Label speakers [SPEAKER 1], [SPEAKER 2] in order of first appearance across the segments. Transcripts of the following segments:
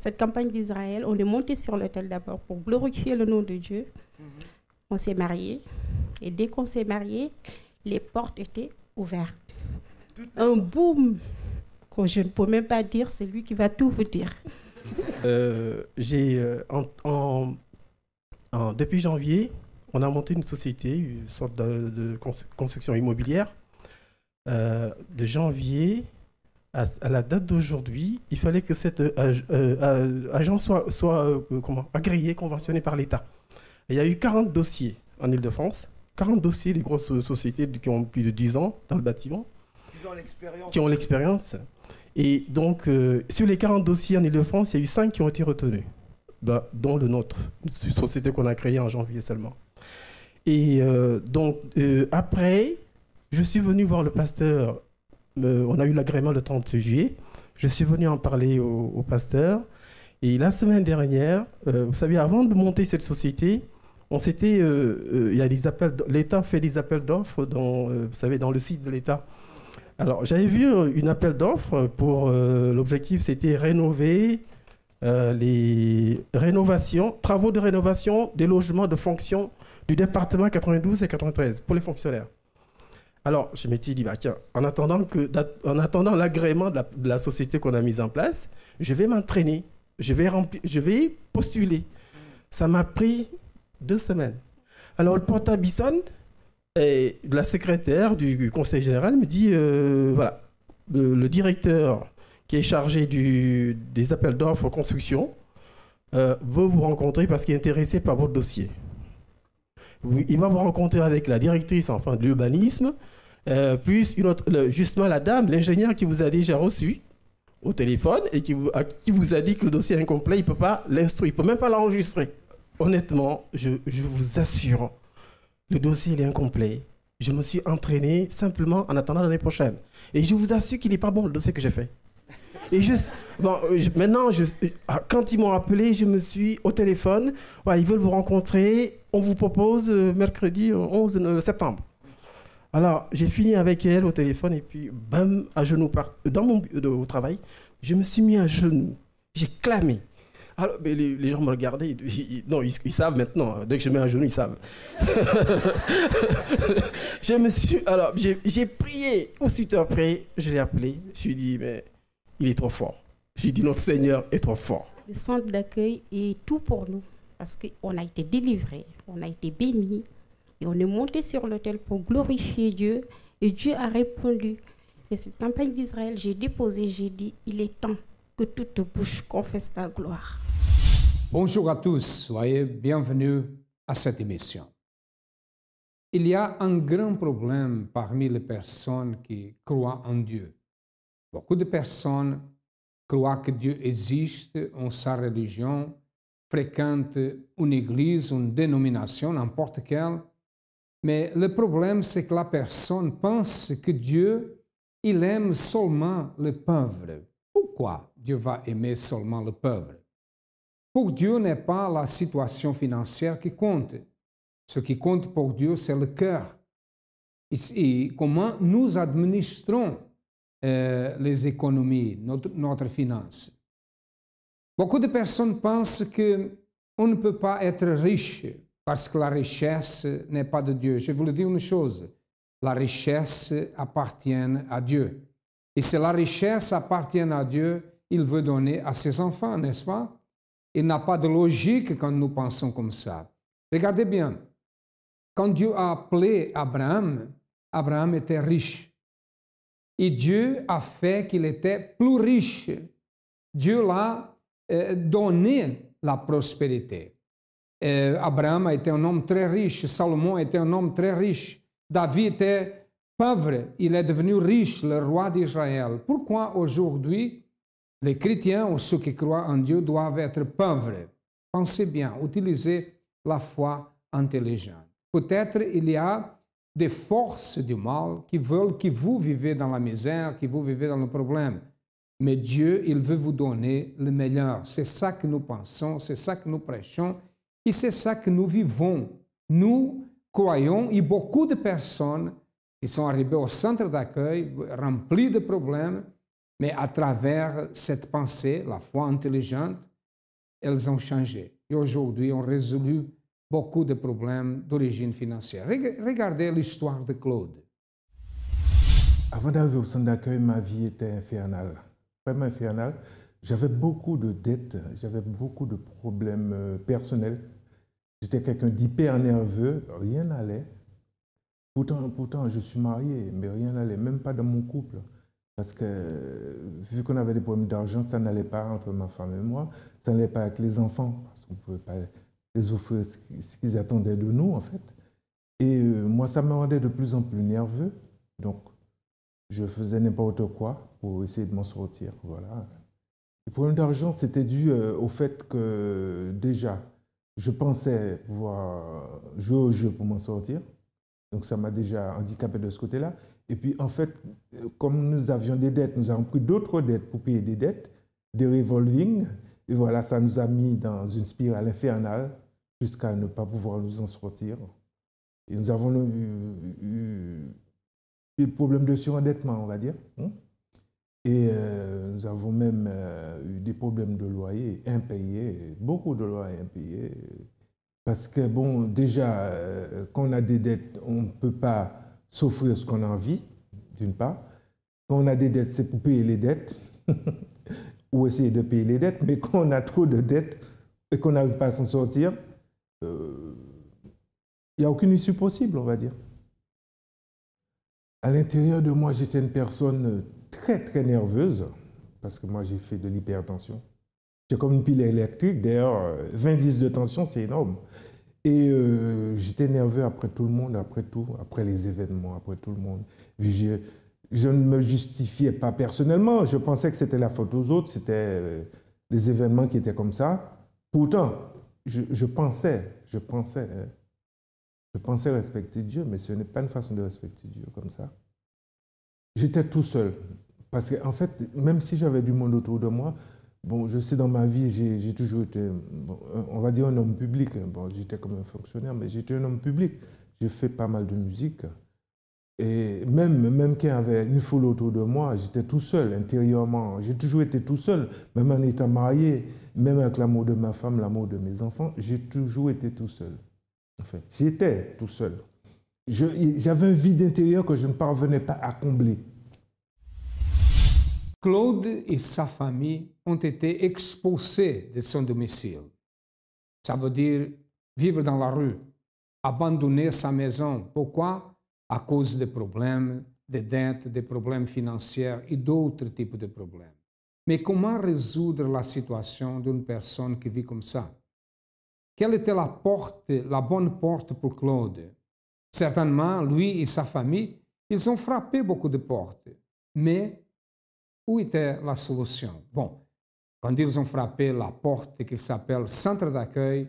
[SPEAKER 1] cette campagne d'Israël, on est monté sur l'autel d'abord pour glorifier le nom de Dieu. On s'est mariés. Et dès qu'on s'est mariés, les portes étaient ouvertes. Un boom que je ne peux même pas dire, c'est lui qui va tout vous dire.
[SPEAKER 2] Depuis janvier, on a monté une société, une sorte de construction immobilière. De janvier à la date d'aujourd'hui, il fallait que cette agence soit agréée, conventionnée par l'État. Il y a eu 40 dossiers en Île-de-France, 40 dossiers des grosses sociétés qui ont plus de 10 ans dans le bâtiment, qui ont l'expérience. Et donc, sur les 40 dossiers en Île-de-France, il y a eu 5 qui ont été retenus, dont le nôtre, une société qu'on a créée en janvier seulement. Et après, je suis venu voir le pasteur. On a eu l'agrément le 30 juillet. Je suis venu en parler au pasteur. Et la semaine dernière, vous savez, avant de monter cette société, il y a des appels, l'État fait des appels d'offres vous savez, dans le site de l'État. Alors, j'avais vu une appel d'offres pour l'objectif, c'était rénover les travaux de rénovation des logements de fonction du département 92 et 93 pour les fonctionnaires. Alors, je m'étais dit, tiens, en attendant l'agrément de la société qu'on a mise en place, je vais m'entraîner, je vais postuler. Ça m'a pris 2 semaines. Alors, le portable sonne, et la secrétaire du conseil général me dit, voilà, le directeur qui est chargé des appels d'offres construction veut vous rencontrer parce qu'il est intéressé par votre dossier. Il va vous rencontrer avec la directrice de l'urbanisme, plus justement la dame, l'ingénieur qui vous a déjà reçu au téléphone et qui vous a dit que le dossier est incomplet, il ne peut pas l'instruire, il ne peut même pas l'enregistrer. Honnêtement, je vous assure, le dossier il est incomplet. Je me suis entraîné simplement en attendant l'année prochaine. Et je vous assure qu'il n'est pas bon le dossier que j'ai fait. Et maintenant, quand ils m'ont appelé, je me suis au téléphone. Ouais, ils veulent vous rencontrer. On vous propose mercredi 11 septembre. Alors, j'ai fini avec elle au téléphone et puis, bam, à genoux, dans mon au travail, je me suis mis à genoux. J'ai clamé. Alors, mais les gens me regardaient. Ils savent maintenant. Dès que je mets à genoux, ils savent. J'ai prié. Aussitôt après, je l'ai appelé. Je lui ai dit, mais il est trop fort. J'ai dit, notre Seigneur est trop fort.
[SPEAKER 1] Le centre d'accueil est tout pour nous parce qu'on a été délivrés, on a été bénis et on est monté sur l'autel pour glorifier Dieu et Dieu a répondu. Et cette campagne d'Israël, j'ai dit, il est temps que toute bouche confesse ta gloire.
[SPEAKER 3] Bonjour à tous, soyez bienvenus à cette émission. Il y a un grand problème parmi les personnes qui croient en Dieu. Beaucoup de personnes croient que Dieu existe en sa religion, fréquentent une église, une dénomination, n'importe quelle. Mais le problème, c'est que la personne pense que Dieu, il aime seulement les pauvres. Pourquoi Dieu va aimer seulement les pauvres? Pour Dieu n'est pas la situation financière qui compte. Ce qui compte pour Dieu, c'est le cœur. Et comment nous administrons les économies, notre finance. Beaucoup de personnes pensent qu'on ne peut pas être riche parce que la richesse n'est pas de Dieu. Je vous le dis une chose, la richesse appartient à Dieu. Et si la richesse appartient à Dieu, il veut donner à ses enfants, n'est-ce pas? Il n'a pas de logique quand nous pensons comme ça. Regardez bien, quand Dieu a appelé Abraham, Abraham était riche. Et Dieu a fait qu'il était plus riche. Dieu l'a donné la prospérité. Abraham a été un homme très riche. Salomon était un homme très riche. David était pauvre. Il est devenu riche, le roi d'Israël. Pourquoi aujourd'hui les chrétiens ou ceux qui croient en Dieu doivent être pauvres? Pensez bien, utilisez la foi intelligente. Peut-être il y a des forces du mal qui veulent que vous vivez dans la misère, que vous vivez dans le problème. Mais Dieu, il veut vous donner le meilleur. C'est ça que nous pensons, c'est ça que nous prêchons et c'est ça que nous vivons. Nous croyons et beaucoup de personnes qui sont arrivées au centre d'accueil remplies de problèmes, mais à travers cette pensée, la foi intelligente, elles ont changé. Et aujourd'hui, on résolu beaucoup de problèmes d'origine financière. Regardez l'histoire de Claude.
[SPEAKER 4] Avant d'arriver au centre d'accueil, ma vie était infernale, vraiment infernale. J'avais beaucoup de dettes, j'avais beaucoup de problèmes personnels. J'étais quelqu'un d'hyper nerveux, rien n'allait. Pourtant, je suis marié, mais rien n'allait, même pas dans mon couple. Parce que vu qu'on avait des problèmes d'argent, ça n'allait pas entre ma femme et moi, ça n'allait pas avec les enfants, parce qu'on ne pouvait pas les offrir ce qu'ils attendaient de nous, en fait. Et moi, ça me rendait de plus en plus nerveux. Donc, je faisais n'importe quoi pour essayer de m'en sortir. Voilà. Le problème d'argent, c'était dû au fait que, déjà, je pensais pouvoir jouer au jeu pour m'en sortir. Donc, ça m'a déjà handicapé de ce côté-là. Et puis, en fait, comme nous avions des dettes, nous avons pris d'autres dettes pour payer des dettes, des revolving. Et voilà, ça nous a mis dans une spirale infernale jusqu'à ne pas pouvoir nous en sortir. Et nous avons eu des problèmes de surendettement, on va dire. Et nous avons même eu des problèmes de loyer impayés, beaucoup de loyers impayés. Parce que, bon, déjà, quand on a des dettes, on ne peut pas s'offrir ce qu'on a envie, d'une part. Quand on a des dettes, c'est pour payer les dettes, ou essayer de payer les dettes. Mais quand on a trop de dettes et qu'on n'arrive pas à s'en sortir, il n'y a aucune issue possible, on va dire. À l'intérieur de moi, j'étais une personne très, très nerveuse, parce que moi, j'ai fait de l'hypertension. J'étais comme une pile électrique, d'ailleurs, 20-10 de tension, c'est énorme. Et j'étais nerveux après tout le monde, après tout, après les événements, après tout le monde. Je ne me justifiais pas personnellement, je pensais que c'était la faute aux autres, c'était les événements qui étaient comme ça. Pourtant, je pensais respecter Dieu, mais ce n'est pas une façon de respecter Dieu comme ça. J'étais tout seul, parce qu'en fait, même si j'avais du monde autour de moi, bon, je sais, dans ma vie, j'ai toujours été, bon, on va dire un homme public. Bon, j'étais comme un fonctionnaire, mais j'étais un homme public. J'ai fait pas mal de musique. Et même quand il y avait une foule autour de moi, j'étais tout seul intérieurement. J'ai toujours été tout seul, même en étant marié, même avec l'amour de ma femme, l'amour de mes enfants, j'ai toujours été tout seul. Enfin, j'étais tout seul. J'avais un vide intérieur que je ne parvenais pas à combler.
[SPEAKER 3] Claude et sa famille ont été expulsés de son domicile. Ça veut dire vivre dans la rue, abandonner sa maison. Pourquoi? À cause des problèmes, des dettes, des problèmes financiers et d'autres types de problèmes. Mais comment résoudre la situation d'une personne qui vit comme ça? Quelle était la bonne porte pour Claude? Certainement, lui et sa famille, ils ont frappé beaucoup de portes. Mais où était la solution? Bon, quand ils ont frappé la porte qui s'appelle centre d'accueil,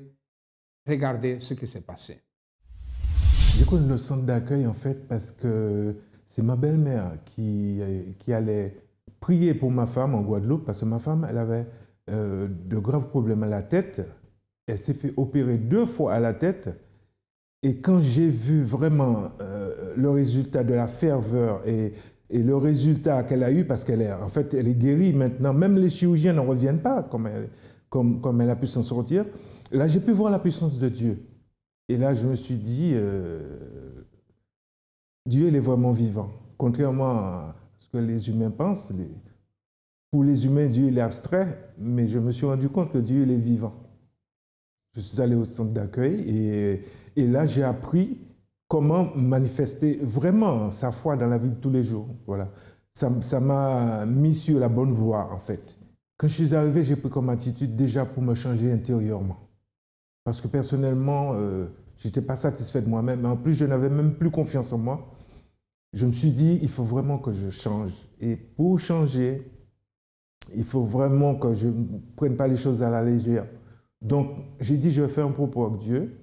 [SPEAKER 3] regardez ce qui s'est passé.
[SPEAKER 4] J'ai connu le centre d'accueil en fait parce que c'est ma belle-mère qui allait prier pour ma femme en Guadeloupe, parce que ma femme, elle avait de graves problèmes à la tête. Elle s'est fait opérer 2 fois à la tête. Et quand j'ai vu vraiment le résultat de la ferveur et le résultat qu'elle a eu, parce qu'elle est guérie maintenant, même les chirurgiens n'en reviennent pas comme elle a pu s'en sortir. Là, j'ai pu voir la puissance de Dieu. Et là, je me suis dit, Dieu, il est vraiment vivant. Contrairement à ce que les humains pensent, pour les humains, Dieu, il est abstrait, mais je me suis rendu compte que Dieu, il est vivant. Je suis allé au centre d'accueil et là, j'ai appris comment manifester vraiment sa foi dans la vie de tous les jours. Voilà. Ça m'a mis sur la bonne voie, en fait. Quand je suis arrivé, j'ai pris comme attitude déjà pour me changer intérieurement. Parce que personnellement, je n'étais pas satisfait de moi-même. En plus, je n'avais même plus confiance en moi. Je me suis dit, il faut vraiment que je change. Et pour changer, il faut vraiment que je ne prenne pas les choses à la légère. Donc, j'ai dit, je vais faire un propos avec Dieu.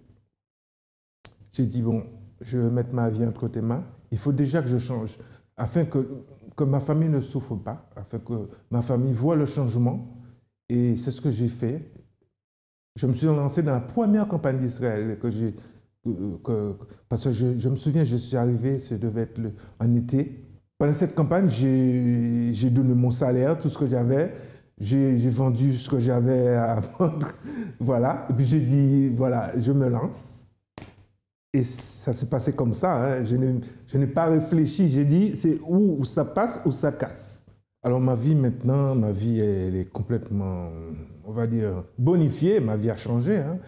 [SPEAKER 4] J'ai dit, bon, je vais mettre ma vie entre tes mains. Il faut déjà que je change, afin que ma famille ne souffre pas, afin que ma famille voit le changement. Et c'est ce que j'ai fait. Je me suis lancé dans la première campagne d'Israël parce que je me souviens, je suis arrivé, ça devait être en été. Pendant cette campagne, j'ai donné mon salaire, tout ce que j'avais. J'ai vendu ce que j'avais à vendre. Voilà. Et puis j'ai dit, voilà, je me lance. Et ça s'est passé comme ça. Hein. Je n'ai pas réfléchi. J'ai dit, c'est où ça passe ou ça casse. Alors ma vie maintenant, elle est complètement, on va dire, bonifiée. Ma vie a changé. Hein.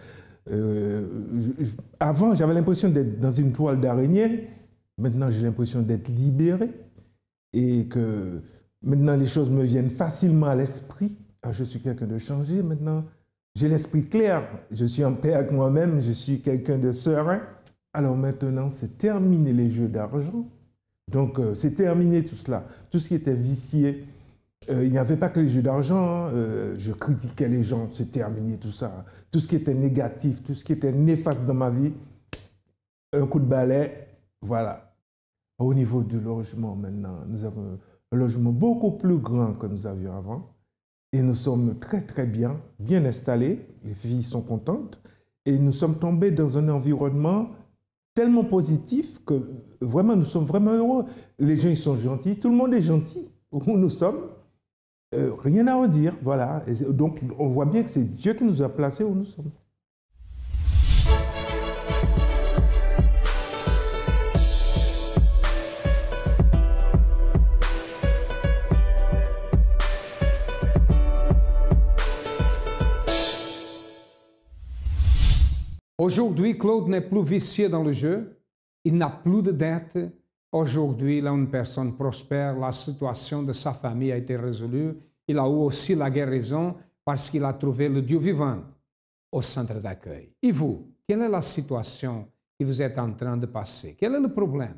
[SPEAKER 4] Avant, j'avais l'impression d'être dans une toile d'araignée. Maintenant, j'ai l'impression d'être libéré. Et que maintenant, les choses me viennent facilement à l'esprit. Ah, je suis quelqu'un de changé maintenant. J'ai l'esprit clair. Je suis en paix avec moi-même. Je suis quelqu'un de serein. Alors maintenant, c'est terminé les jeux d'argent. Donc, c'est terminé tout cela. Tout ce qui était vicié. Il n'y avait pas que les jeux d'argent. Hein. Je critiquais les gens. C'est terminé tout ça. Tout ce qui était négatif, tout ce qui était néfaste dans ma vie. Un coup de balai. Voilà. Au niveau du logement, maintenant, nous avons un logement beaucoup plus grand que nous avions avant. Et nous sommes très, très bien installés. Les filles sont contentes. Et nous sommes tombés dans un environnement tellement positif que vraiment, nous sommes vraiment heureux. Les gens, ils sont gentils. Tout le monde est gentil où nous sommes. Rien à redire, voilà. Et donc, on voit bien que c'est Dieu qui nous a placés où nous sommes.
[SPEAKER 3] Aujourd'hui, Claude n'est plus vicié dans le jeu. Il n'a plus de dettes. Aujourd'hui, il est une personne prospère. La situation de sa famille a été résolue. Il a eu aussi la guérison parce qu'il a trouvé le Dieu vivant au centre d'accueil. Et vous, quelle est la situation que vous êtes en train de passer? Quel est le problème?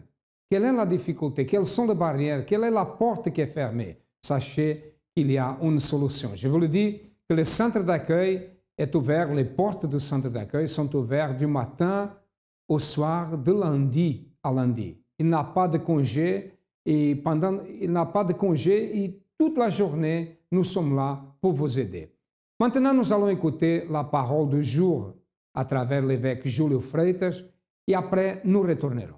[SPEAKER 3] Quelle est la difficulté? Quelles sont les barrières? Quelle est la porte qui est fermée? Sachez qu'il y a une solution. Je vous le dis que le centre d'accueil est ouvert, les portes du centre d'accueil sont ouvertes du matin au soir, de lundi à lundi. Il n'a pas de congé et toute la journée, nous sommes là pour vous aider. Maintenant, nous allons écouter la parole du jour à travers l'évêque Júlio Freitas et après, nous retournerons.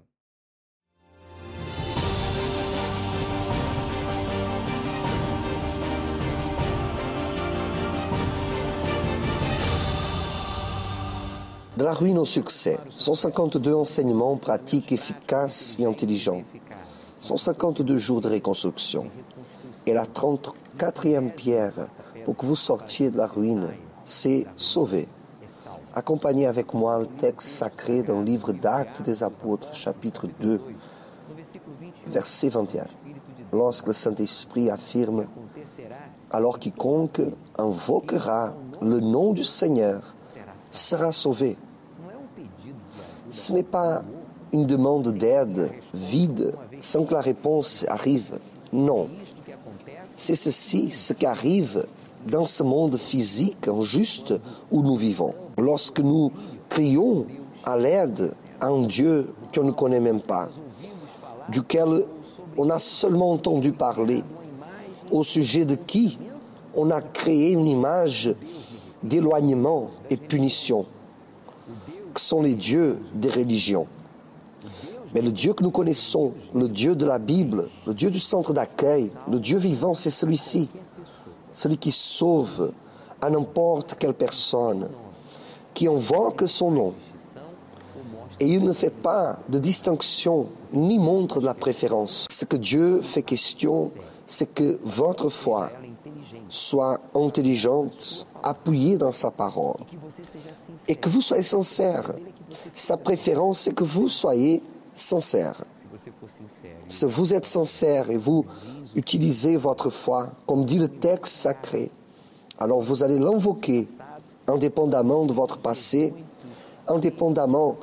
[SPEAKER 5] De la ruine au succès, 152 enseignements pratiques, efficaces et intelligents. 152 jours de reconstruction. Et la 34e pierre pour que vous sortiez de la ruine, c'est sauver. Accompagnez avec moi le texte sacré dans le livre d'Actes des Apôtres, chapitre 2, verset 21. Lorsque le Saint-Esprit affirme « Alors quiconque invoquera le nom du Seigneur sera sauvé ». Ce n'est pas une demande d'aide vide sans que la réponse arrive. Non. C'est ceci, ce qui arrive dans ce monde physique injuste où nous vivons. Lorsque nous crions à l'aide à un Dieu qu'on ne connaît même pas, duquel on a seulement entendu parler, au sujet de qui on a créé une image d'éloignement et punition, que sont les dieux des religions. Mais le Dieu que nous connaissons, le Dieu de la Bible, le Dieu du centre d'accueil, le Dieu vivant, c'est celui-ci, celui qui sauve à n'importe quelle personne, qui invoque son nom. Et il ne fait pas de distinction ni montre de la préférence. Ce que Dieu fait question, c'est que votre foi soit intelligente, appuyée dans sa parole, et que vous soyez sincère. Sa préférence, c'est que vous soyez sincère. Si vous êtes sincère et vous utilisez votre foi, comme dit le texte sacré, alors vous allez l'invoquer indépendamment de votre passé, indépendamment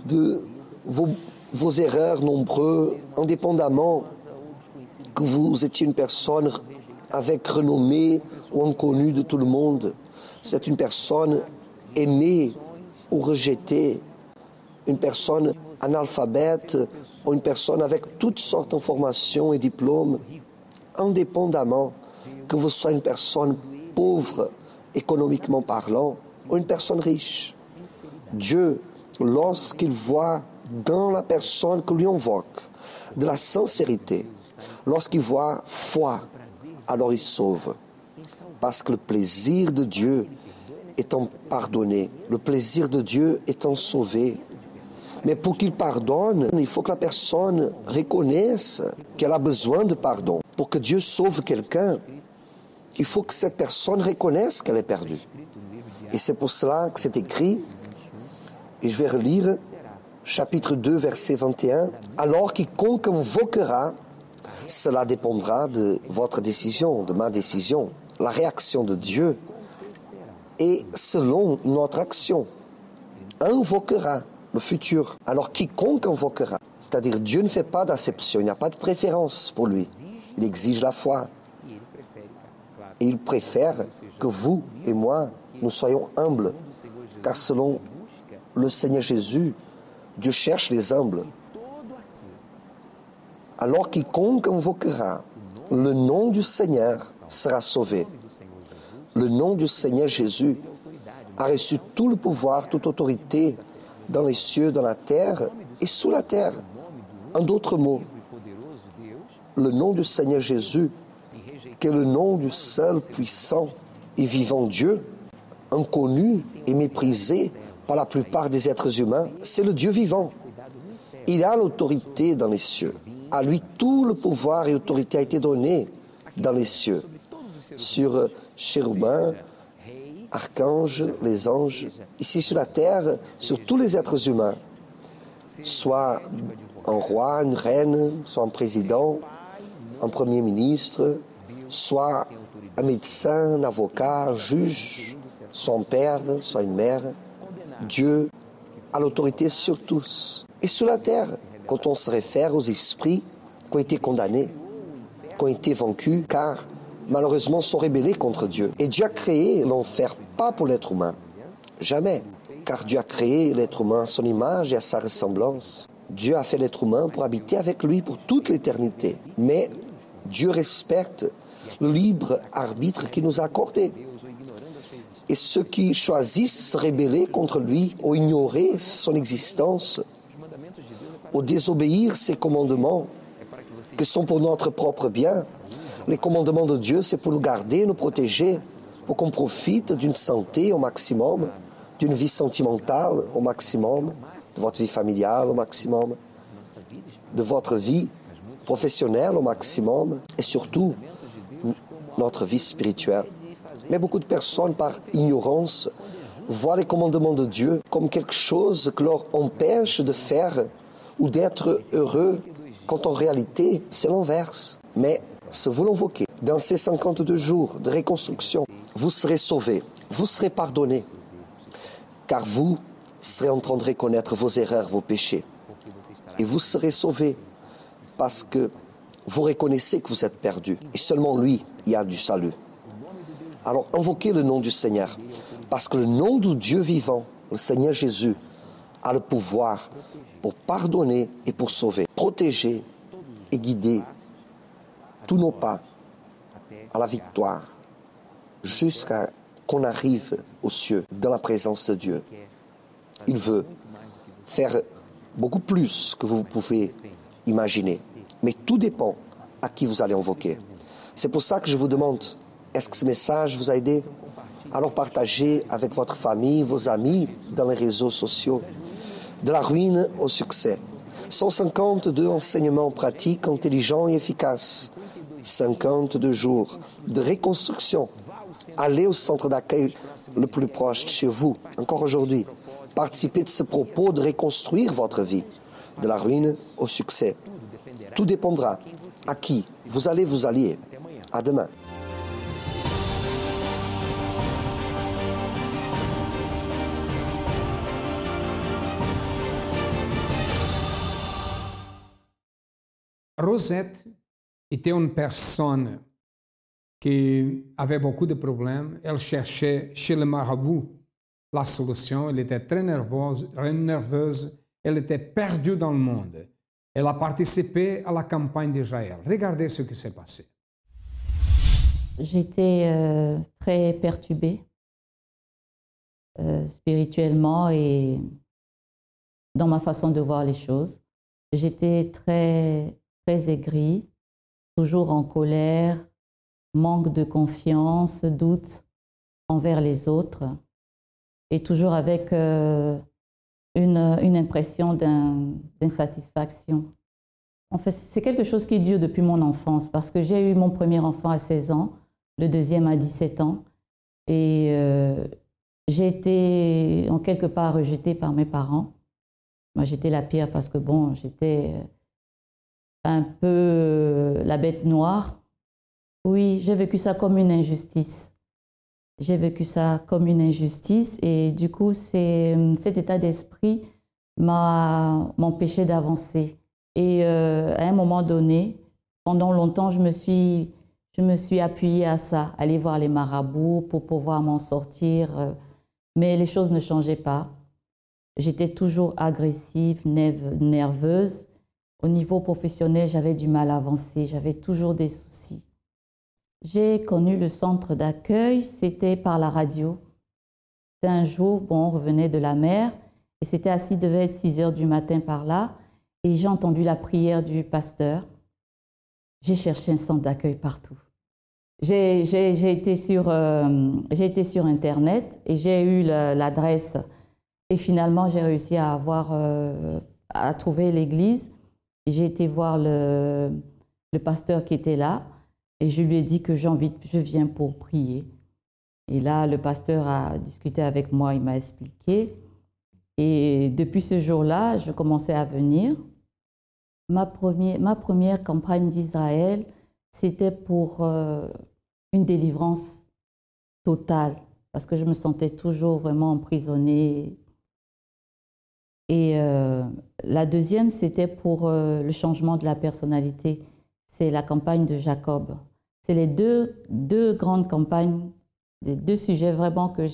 [SPEAKER 5] de vos erreurs nombreuses, indépendamment que vous étiez une personne avec renommée ou inconnue de tout le monde. C'est une personne aimée ou rejetée, une personne analphabète ou une personne avec toutes sortes d'informations et diplômes, indépendamment que vous soyez une personne pauvre, économiquement parlant, ou une personne riche. Dieu, lorsqu'il voit dans la personne que lui invoque de la sincérité, lorsqu'il voit foi, alors il sauve. parce que le plaisir de Dieu étant pardonné, le plaisir de Dieu étant sauvé. Mais pour qu'il pardonne, il faut que la personne reconnaisse qu'elle a besoin de pardon. Pour que Dieu sauve quelqu'un, il faut que cette personne reconnaisse qu'elle est perdue. Et c'est pour cela que c'est écrit, et je vais relire chapitre 2, verset 21. « Alors quiconque invoquera, cela dépendra de votre décision, de ma décision. La réaction de Dieu est selon notre action. Invoquera le futur. Alors quiconque invoquera, c'est-à-dire Dieu ne fait pas d'acception, il n'y a pas de préférence pour lui. Il exige la foi. Et il préfère que vous et moi, nous soyons humbles. Car selon le Seigneur Jésus, Dieu cherche les humbles. Alors quiconque invoquera le nom du Seigneur sera sauvé. Le nom du Seigneur Jésus a reçu tout le pouvoir, toute autorité dans les cieux, dans la terre et sous la terre. En d'autres mots, le nom du Seigneur Jésus, qui est le nom du seul puissant et vivant Dieu, inconnu et méprisé par la plupart des êtres humains, c'est le Dieu vivant. Il a l'autorité dans les cieux. À lui, tout le pouvoir et l'autorité a été donné dans les cieux, sur chérubins, archanges, les anges, ici sur la terre, sur tous les êtres humains, soit un roi, une reine, soit un président, un premier ministre, soit un médecin, un avocat, un juge, soit un père, soit une mère. Dieu a l'autorité sur tous. Et sur la terre, quand on se réfère aux esprits qui ont été condamnés, qui ont été vaincus, car malheureusement sont rebellés contre Dieu. Et Dieu a créé l'enfer pas pour l'être humain, jamais, car Dieu a créé l'être humain à son image et à sa ressemblance. Dieu a fait l'être humain pour habiter avec lui pour toute l'éternité. Mais Dieu respecte le libre arbitre qu'il nous a accordé. Et ceux qui choisissent se rebeller contre lui, ou ignorer son existence, ou désobéir ses commandements, qui sont pour notre propre bien. Les commandements de Dieu, c'est pour nous garder, nous protéger, pour qu'on profite d'une santé au maximum, d'une vie sentimentale au maximum, de votre vie familiale au maximum, de votre vie professionnelle au maximum, et surtout notre vie spirituelle. Mais beaucoup de personnes, par ignorance, voient les commandements de Dieu comme quelque chose qui leur empêche de faire ou d'être heureux, quand en réalité, c'est l'inverse. Mais si vous l'invoquez, dans ces 52 jours de reconstruction, vous serez sauvés, vous serez pardonnés, car vous serez en train de reconnaître vos erreurs, vos péchés. Et vous serez sauvés parce que vous reconnaissez que vous êtes perdus. Et seulement lui, il y a du salut. Alors invoquez le nom du Seigneur, parce que le nom du Dieu vivant, le Seigneur Jésus, a le pouvoir pour pardonner et pour sauver, protéger et guider tous nos pas à la victoire, jusqu'à qu'on arrive aux cieux, dans la présence de Dieu. Il veut faire beaucoup plus que vous pouvez imaginer, mais tout dépend à qui vous allez invoquer. C'est pour ça que je vous demande, est-ce que ce message vous a aidé? Alors partagez avec votre famille, vos amis, dans les réseaux sociaux. De la ruine au succès. 152 enseignements pratiques, intelligents et efficaces. 52 jours de reconstruction. Allez au centre d'accueil le plus proche de chez vous, encore aujourd'hui. Participez de ce propos de reconstruire votre vie. De la ruine au succès. Tout dépendra à qui vous allez vous allier. À demain.
[SPEAKER 3] Rosette était une personne qui avait beaucoup de problèmes. Elle cherchait chez le marabout la solution. Elle était très nerveuse. Elle était perdue dans le monde. Elle a participé à la campagne d'Israël. Regardez ce qui s'est passé.
[SPEAKER 6] J'étais très perturbée spirituellement et dans ma façon de voir les choses. J'étais très aigrie, toujours en colère, manque de confiance, doute envers les autres, et toujours avec une impression d'insatisfaction. En fait, c'est quelque chose qui dure depuis mon enfance, parce que j'ai eu mon premier enfant à 16 ans, le deuxième à 17 ans, et j'ai été en quelque part rejetée par mes parents. Moi, j'étais la pire parce que bon, j'étais un peu la bête noire. Oui, j'ai vécu ça comme une injustice. J'ai vécu ça comme une injustice et du coup, cet état d'esprit m'a empêché d'avancer. Et à un moment donné, pendant longtemps, je me suis appuyée à ça, aller voir les marabouts pour pouvoir m'en sortir. Mais les choses ne changeaient pas. J'étais toujours agressive, nerveuse. Au niveau professionnel, j'avais du mal à avancer, j'avais toujours des soucis. J'ai connu le centre d'accueil, c'était par la radio. C'était un jour, bon, on revenait de la mer, et c'était à 6 heures du matin par là, et j'ai entendu la prière du pasteur. J'ai cherché un centre d'accueil partout. J'ai été sur Internet, et j'ai eu l'adresse, et finalement, j'ai réussi à trouver l'église. J'ai été voir le pasteur qui était là et je lui ai dit que je viens pour prier. Et là, le pasteur a discuté avec moi, il m'a expliqué. Et depuis ce jour-là, je commençais à venir. Ma première campagne d'Israël, c'était pour une délivrance totale parce que je me sentais toujours vraiment emprisonnée. Et la deuxième, c'était pour le changement de la personnalité. C'est la campagne de Jacob. C'est les deux grandes campagnes, les deux sujets vraiment pour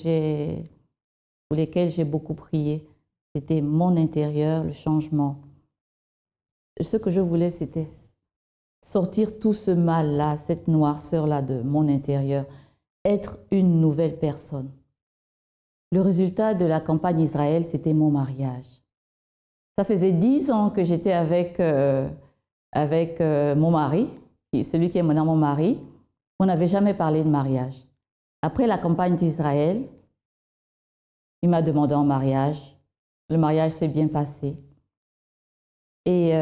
[SPEAKER 6] lesquels j'ai beaucoup prié. C'était mon intérieur, le changement. Ce que je voulais, c'était sortir tout ce mal-là, cette noirceur-là de mon intérieur, être une nouvelle personne. Le résultat de la campagne Israël, c'était mon mariage. Ça faisait 10 ans que j'étais avec mon mari, celui qui est maintenant mon mari. On n'avait jamais parlé de mariage. Après la campagne d'Israël, il m'a demandé en mariage. Le mariage s'est bien passé. Et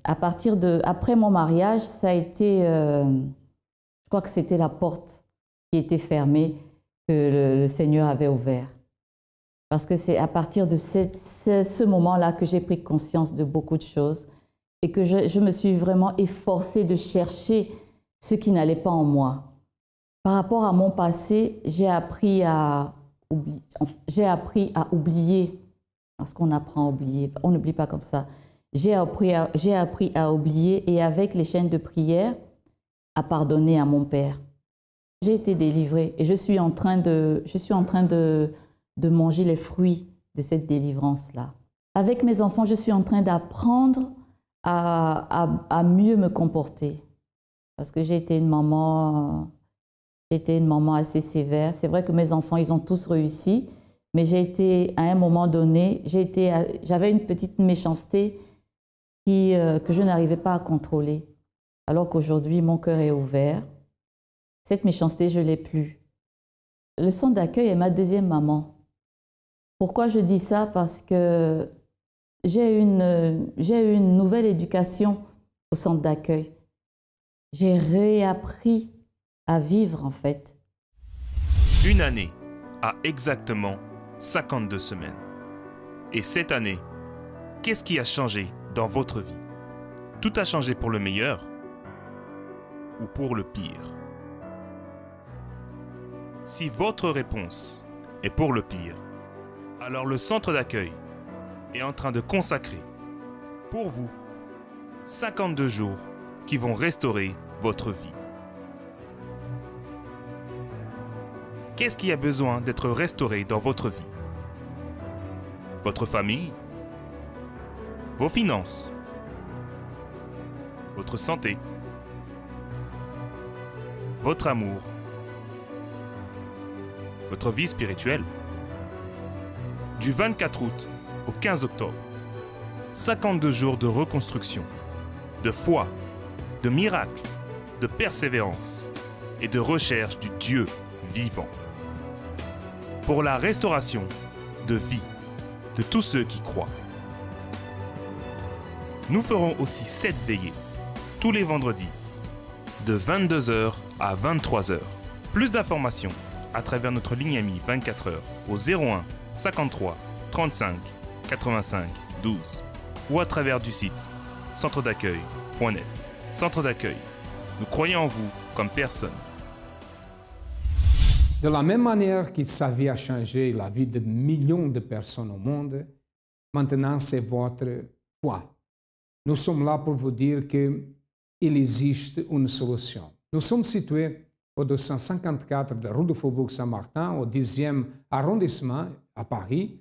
[SPEAKER 6] après mon mariage, ça a été, je crois que c'était la porte qui était fermée que le Seigneur avait ouverte. Parce que c'est à partir de ce moment-là que j'ai pris conscience de beaucoup de choses et que je me suis vraiment efforcée de chercher ce qui n'allait pas en moi. Par rapport à mon passé, j'ai appris à oublier, parce qu'on apprend à oublier, on n'oublie pas comme ça. J'ai appris à oublier et avec les chaînes de prière, à pardonner à mon Père. J'ai été délivrée et je suis en train de manger les fruits de cette délivrance-là. Avec mes enfants, je suis en train d'apprendre à mieux me comporter. Parce que j'ai été une maman assez sévère. C'est vrai que mes enfants, ils ont tous réussi, mais à un moment donné, j'avais une petite méchanceté que je n'arrivais pas à contrôler. Alors qu'aujourd'hui, mon cœur est ouvert. Cette méchanceté, je ne l'ai plus. Le centre d'accueil est ma deuxième maman. Pourquoi je dis ça? Parce que j'ai eu une nouvelle éducation au centre d'accueil. J'ai réappris à vivre, en fait.
[SPEAKER 7] Une année a exactement 52 semaines. Et cette année, qu'est-ce qui a changé dans votre vie? Tout a changé pour le meilleur ou pour le pire? Si votre réponse est pour le pire, alors le centre d'accueil est en train de consacrer, pour vous, 52 jours qui vont restaurer votre vie. Qu'est-ce qui a besoin d'être restauré dans votre vie? Votre famille, vos finances, votre santé, votre amour, votre vie spirituelle. Du 24 août au 15 octobre, 52 jours de reconstruction, de foi, de miracle, de persévérance et de recherche du Dieu vivant. Pour la restauration de vie de tous ceux qui croient. Nous ferons aussi 7 veillées, tous les vendredis, de 22h à 23h. Plus d'informations à travers notre ligne amie 24h au 01 53 35 85 12 ou à travers du site centredaccueil.net. Centre d'accueil, nous croyons en vous comme personne.
[SPEAKER 3] De la même manière que sa vie a changé la vie de millions de personnes au monde, maintenant c'est votre foi. Nous sommes là pour vous dire qu'il existe une solution. Nous sommes situés au 254 de rue du Faubourg Saint-Martin, au 10e arrondissement à Paris.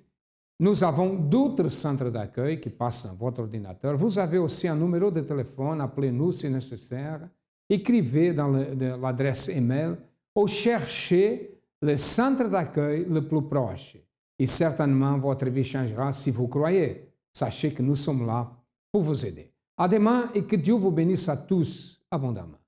[SPEAKER 3] Nous avons d'autres centres d'accueil qui passent dans votre ordinateur. Vous avez aussi un numéro de téléphone, appelez-nous si nécessaire. Écrivez dans l'adresse email ou cherchez le centre d'accueil le plus proche. Et certainement, votre vie changera si vous croyez. Sachez que nous sommes là pour vous aider. À demain et que Dieu vous bénisse à tous abondamment.